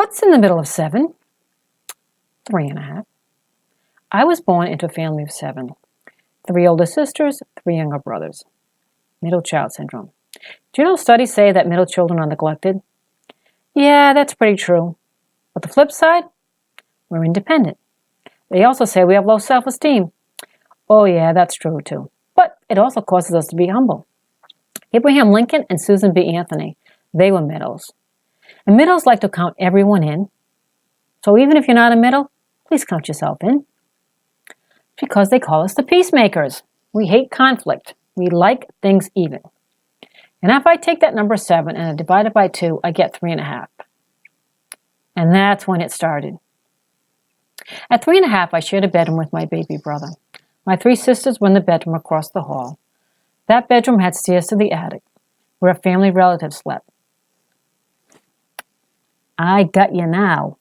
What's in the middle of 7? 3.5. I was born into a family of 7. 3 older sisters, 3 younger brothers. Middle child syndrome. Do you know studies say that middle children are neglected? Yeah, that's pretty true. But the flip side? We're independent. They also say we have low self-esteem. Oh yeah, that's true too. But it also causes us to be humble. Abraham Lincoln and Susan B. Anthony, they were middles. And middles like to count everyone in. So even if you're not a middle, please count yourself in. Because they call us the peacemakers. We hate conflict. We like things even. And if I take that number 7 and I divide it by 2, I get 3.5. And that's when it started. At 3.5, I shared a bedroom with my baby brother. My 3 sisters were in the bedroom across the hall. That bedroom had stairs to the attic, where a family relative slept. I got you now.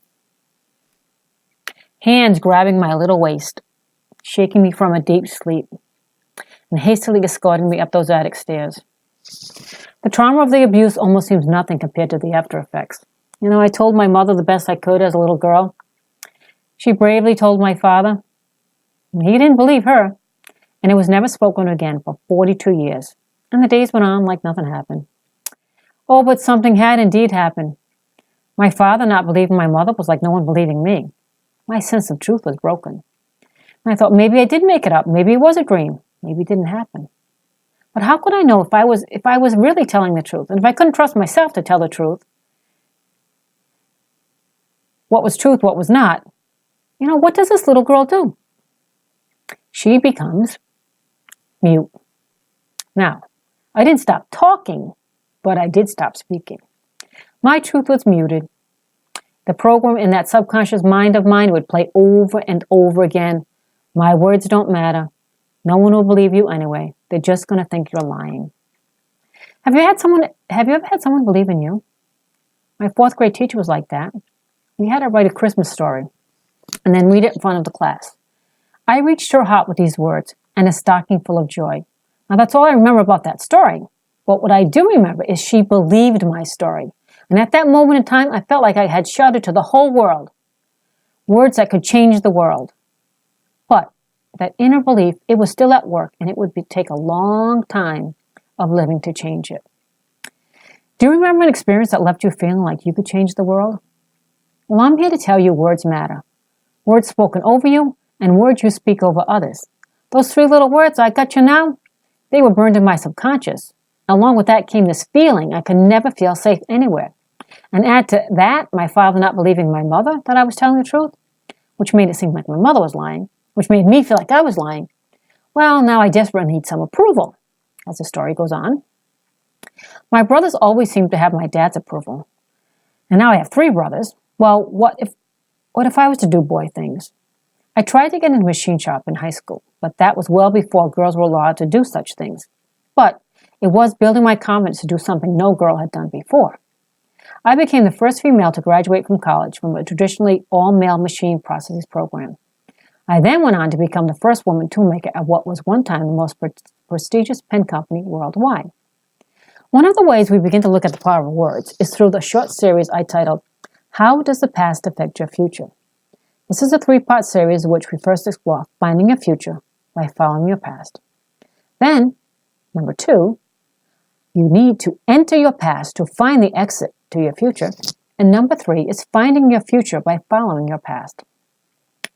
Hands grabbing my little waist, shaking me from a deep sleep, and hastily escorting me up those attic stairs. The trauma of the abuse almost seems nothing compared to the after effects. You know, I told my mother the best I could as a little girl. She bravely told my father. He didn't believe her, and it was never spoken again for 42 years. And the days went on like nothing happened. Oh, but something had indeed happened. My father not believing my mother was like no one believing me. My sense of truth was broken. And I thought maybe I did make it up. Maybe it was a dream. Maybe it didn't happen. But how could I know if I was really telling the truth? And if I couldn't trust myself to tell the truth, what was truth, what was not? You know, what does this little girl do? She becomes mute. Now, I didn't stop talking, but I did stop speaking. My truth was muted. The program in that subconscious mind of mine would play over and over again. My words don't matter. No one will believe you anyway. They're just going to think you're lying. Have you ever had someone believe in you? My 4th grade teacher was like that. We had her write a Christmas story and then read it in front of the class. I reached her heart with these words and a stocking full of joy. Now that's all I remember about that story. But what I do remember is she believed my story. And at that moment in time, I felt like I had shouted to the whole world. Words that could change the world. But that inner belief, it was still at work, and it would take a long time of living to change it. Do you remember an experience that left you feeling like you could change the world? Well, I'm here to tell you words matter. Words spoken over you, and words you speak over others. Those 3 little words, I got you now, they were burned in my subconscious. Along with that came this feeling I could never feel safe anywhere. And add to that, my father not believing my mother that I was telling the truth, which made it seem like my mother was lying, which made me feel like I was lying. Well, now I desperately need some approval, as the story goes on. My brothers always seemed to have my dad's approval. And now I have 3 brothers. Well, what if I was to do boy things? I tried to get in a machine shop in high school, but that was well before girls were allowed to do such things. But it was building my confidence to do something no girl had done before. I became the first female to graduate from college from a traditionally all-male machine processes program. I then went on to become the first woman toolmaker at what was one time the most prestigious pen company worldwide. One of the ways we begin to look at the power of words is through the short series I titled, How Does the Past Affect Your Future? This is a 3-part series in which we first explore finding your future by following your past. Then, number 2, you need to enter your past to find the exit to your future. And number 3 is finding your future by following your past.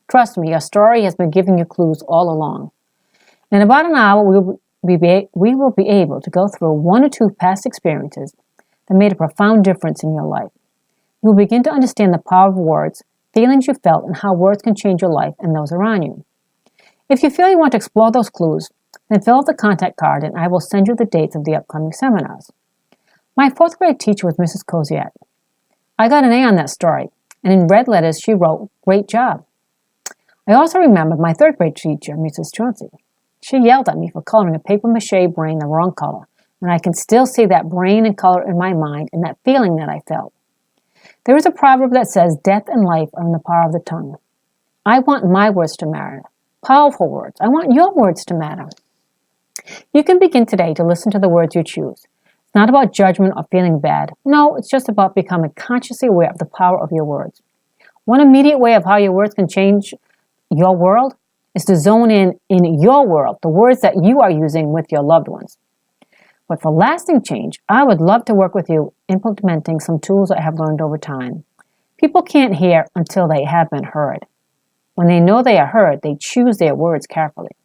Trust me, your story has been giving you clues all along. In about an hour, we will be able to go through 1 or 2 past experiences that made a profound difference in your life. You'll begin to understand the power of words, feelings you felt, and how words can change your life and those around you. If you feel you want to explore those clues, then fill out the contact card and I will send you the dates of the upcoming seminars. My 4th grade teacher was Mrs. Koziak. I got an A on that story, and in red letters she wrote, Great job. I also remember my 3rd grade teacher, Mrs. Chauncey. She yelled at me for coloring a papier-mâché brain the wrong color, and I can still see that brain and color in my mind and that feeling that I felt. There is a proverb that says, death and life are in the power of the tongue. I want my words to matter. Powerful words. I want your words to matter. You can begin today to listen to the words you choose. It's not about judgment or feeling bad. No, it's just about becoming consciously aware of the power of your words. One immediate way of how your words can change your world is to zone in your world, the words that you are using with your loved ones. But for lasting change, I would love to work with you implementing some tools I have learned over time. People can't hear until they have been heard. When they know they are heard, they choose their words carefully.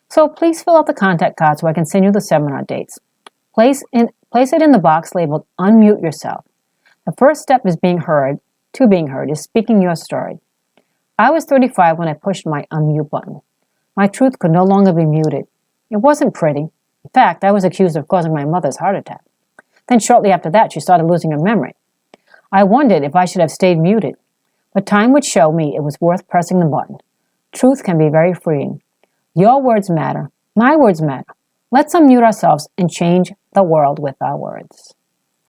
So please fill out the contact card so I can send you the seminar dates. Place it in the box labeled Unmute Yourself. The first step is being heard is speaking your story. I was 35 when I pushed my unmute button. My truth could no longer be muted. It wasn't pretty. In fact, I was accused of causing my mother's heart attack. Then shortly after that, she started losing her memory. I wondered if I should have stayed muted, but time would show me it was worth pressing the button. Truth can be very freeing. Your words matter. My words matter. Let's unmute ourselves and change the world with our words.